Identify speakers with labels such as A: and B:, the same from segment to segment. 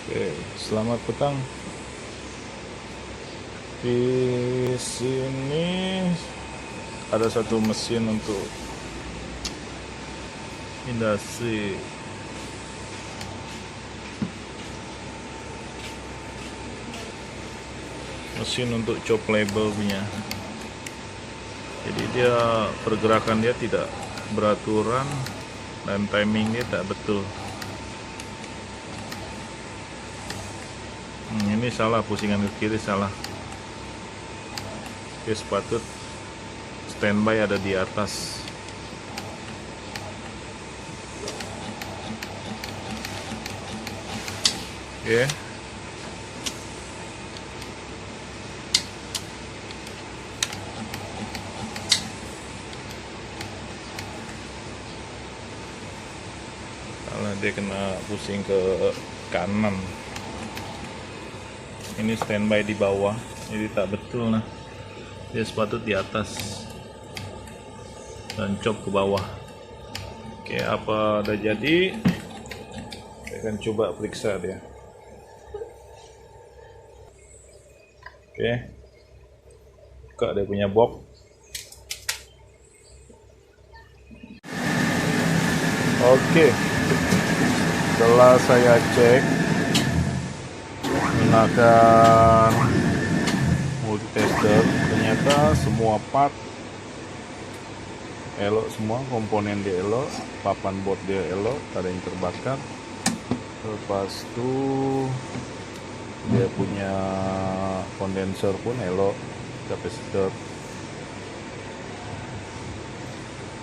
A: Oke, selamat petang. Di sini ada satu mesin untuk industri. Mesin untuk chop label punya. Jadi dia pergerakan dia tidak beraturan dan timing dia tak betul. Ini salah, pusingan ke kiri salah. Oke, sepatut standby ada di atas. Oke. Karena dia kena pusing ke kanan. Ini standby di bawah, jadi tak betul. Nah, dia sepatut di atas dan chop ke bawah. Oke, apa udah jadi? Saya akan coba periksa dia. Oke, buka dia punya box. Oke, setelah saya cek menggunakan multitester, ternyata semua part elok, semua komponen dia elok, papan board dia elok, tak ada yang terbakar. Lepas itu dia punya kondenser pun elok, kapasitor.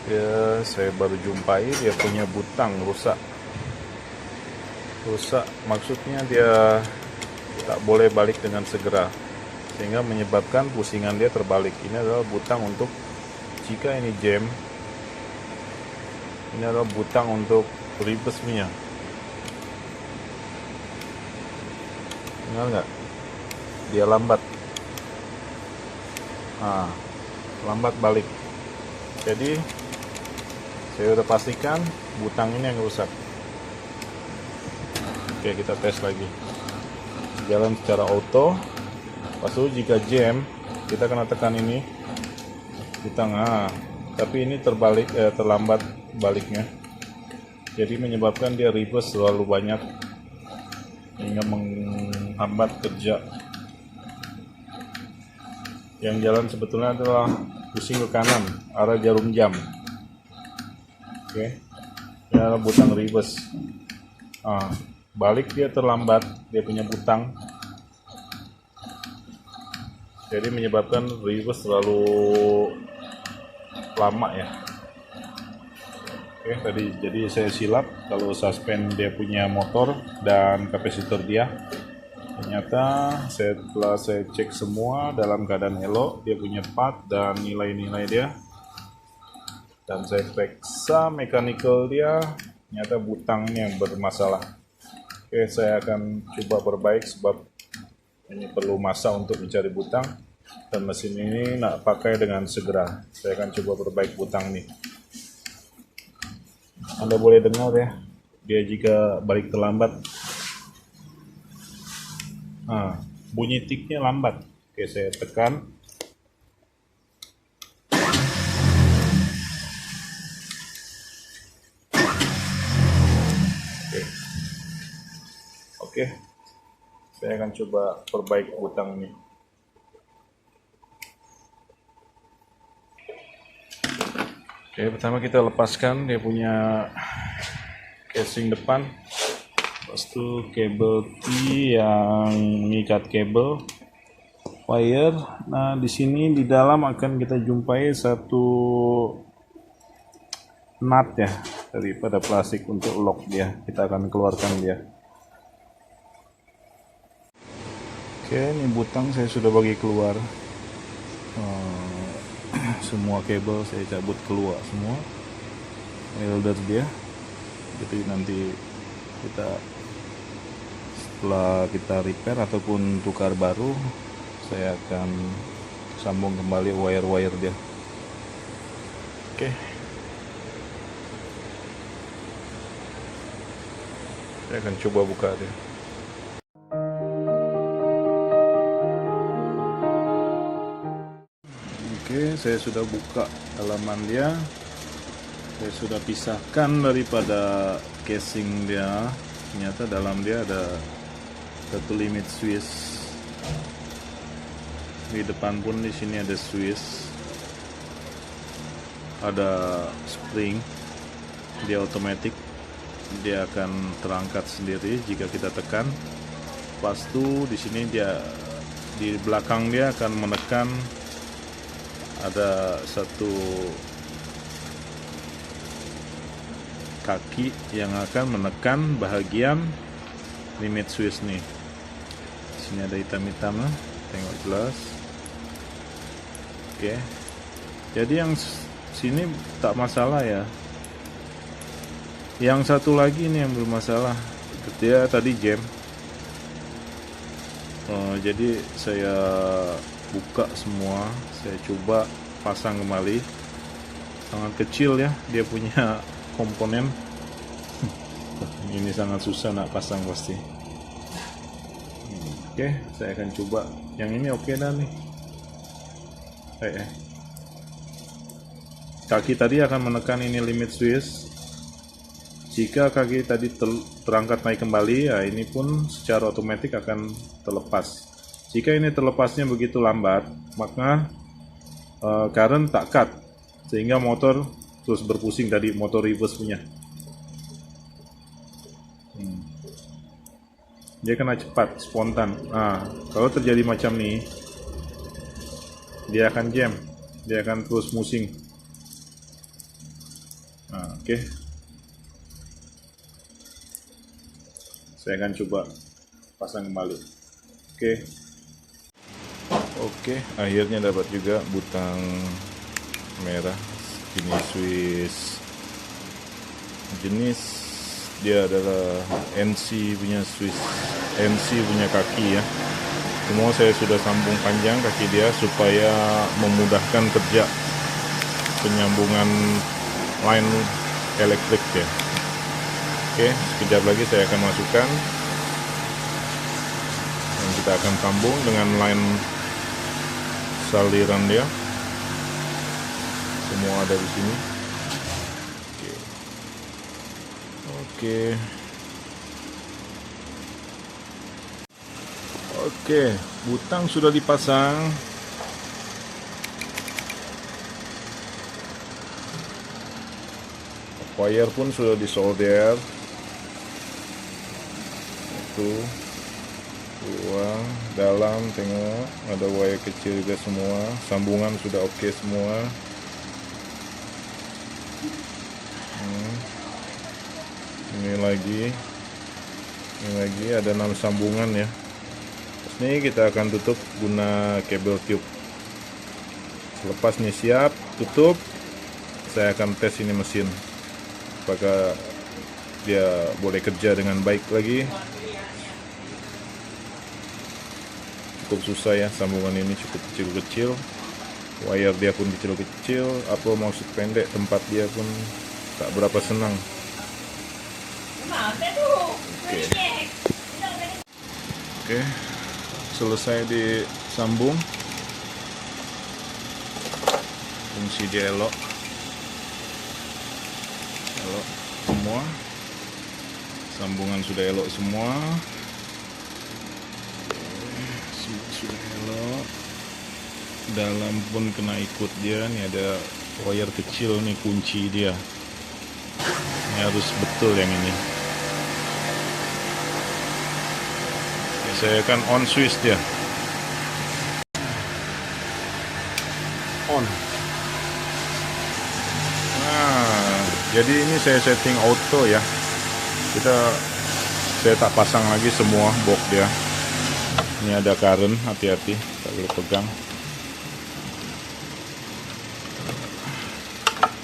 A: Ya, saya baru jumpai dia punya butang rusak. Maksudnya dia tak boleh balik dengan segera, sehingga menyebabkan pusingan dia terbalik. Ini adalah butang untuk jika ini jam. Ini adalah butang untuk reverse minyak. Ingat nggak? Dia lambat. Lambat balik. Jadi saya udah pastikan butang ini yang rusak. Oke, kita tes lagi. Jalan secara auto. Pasu jika jam, kita kena tekan ini butang. Tapi ini terlambat baliknya. Jadi menyebabkan dia reverse terlalu banyak hingga menghambat kerja. Yang jalan sebetulnya adalah pusing ke kanan, arah jarum jam. Oke, ini adalah butang reverse. Balik dia terlambat, dia punya butang, jadi menyebabkan reverse terlalu lama ya. Oke, jadi saya silap kalau suspend dia punya motor dan kapasitor dia. Ternyata setelah saya cek semua dalam keadaan elok, dia punya part dan nilai-nilai dia, dan saya periksa mechanical dia, ternyata butang ini yang bermasalah. Oke, saya akan coba perbaik sebab ini perlu masa untuk mencari butang dan mesin ini nak pakai dengan segera. Saya akan coba perbaik butang ini. Anda boleh dengar ya, dia jika balik terlambat, bunyi tiknya lambat. Oke, saya tekan. Oke, saya akan coba perbaiki butang ini. Oke, pertama kita lepaskan dia punya casing depan. Lepas itu kabel T yang mengikat kabel wire. Nah, di sini di dalam akan kita jumpai satu nut ya, daripada plastik untuk lock dia. Kita akan keluarkan dia. Oke, ini butang saya sudah bagi keluar. Semua kabel saya cabut keluar semua, welder dia. Jadi nanti setelah kita repair ataupun tukar baru, saya akan sambung kembali wire-wire dia. Oke, saya akan coba buka dia. saya sudah buka halaman dia. Saya sudah pisahkan daripada casing dia. Ternyata dalam dia ada satu limit Swiss. Di depan pun di sini ada Swiss. Ada spring. Dia otomatis. Dia akan terangkat sendiri jika kita tekan. Pas itu di sini dia di belakang dia akan menekan, ada satu kaki yang akan menekan bahagian limit Swiss nih. Di sini ada hitam-hitam, tengok jelas. Oke. Jadi yang sini tak masalah ya. Yang satu lagi nih yang bermasalah, dia tadi jam. Jadi saya buka semua, saya coba pasang kembali. Sangat kecil ya, dia punya komponen. Ini sangat susah nak pasang pasti. Oke, saya akan coba. Yang ini oke dah nih. Kaki tadi akan menekan ini limit Swiss. Jika kaki tadi terangkat naik kembali, ya ini pun secara otomatis akan terlepas. Jika ini terlepasnya begitu lambat, maka current tak cut, sehingga motor terus berpusing tadi, motor reverse punya. Dia kena cepat, spontan. Kalau terjadi macam ini, dia akan jam, dia akan terus musing. Oke. Saya akan coba pasang kembali. Oke, akhirnya dapat juga butang merah jenis Swiss. Jenis dia adalah NC punya Swiss, NC punya kaki ya. Semua saya sudah sambung panjang kaki dia supaya memudahkan kerja penyambungan line elektrik ya. Oke, sekejap lagi saya akan masukkan dan kita akan sambung dengan line saliran dia. Semua ada di sini. Oke, butang sudah dipasang. Wire pun sudah disolder. Dua dalam, tengok ada wire kecil juga semua, sambungan sudah oke semua. Ini lagi ada 6 sambungan ya. Ini kita akan tutup guna kabel tube. Selepas ini siap tutup, saya akan tes ini mesin apakah dia boleh kerja dengan baik lagi. Cukup susah ya, sambungan ini cukup kecil-kecil, wire dia pun kecil-kecil, apa maksud pendek, tempat dia pun tak berapa senang. Oke, selesai disambung, fungsi dia elok semua, sambungan sudah elok semua. Sudah elok, dalam pun kena ikut dia. Nih ada wire kecil nih, kunci dia ini harus betul yang ini. Saya akan on Swiss dia, on. Jadi ini saya setting auto ya. Saya tak pasang lagi semua box dia. Ini ada current, hati-hati, tak boleh pegang.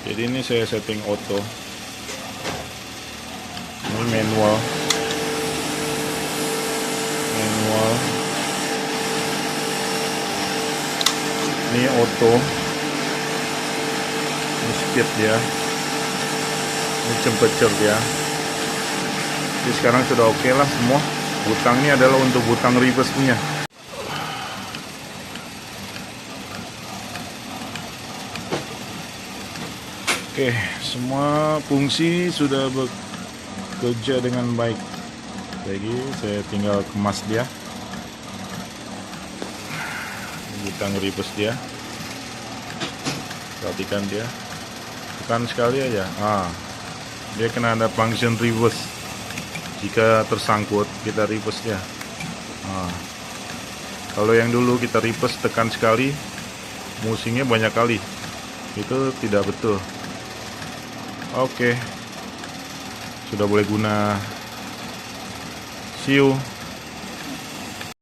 A: Jadi ini saya setting auto. Ini manual. Ini auto. Ini speed dia. Ini temperature dia. Jadi sekarang sudah oke lah semua. Butang ini adalah untuk butang reverse punya. Oke, semua fungsi sudah bekerja dengan baik. Jadi saya tinggal kemas dia, kita nge-reverse dia, perhatikan dia, tekan sekali aja. Dia kena ada function reverse. Jika tersangkut kita reverse dia. Kalau yang dulu kita reverse tekan sekali, musingnya banyak kali, itu tidak betul. Oke, sudah boleh guna. See you.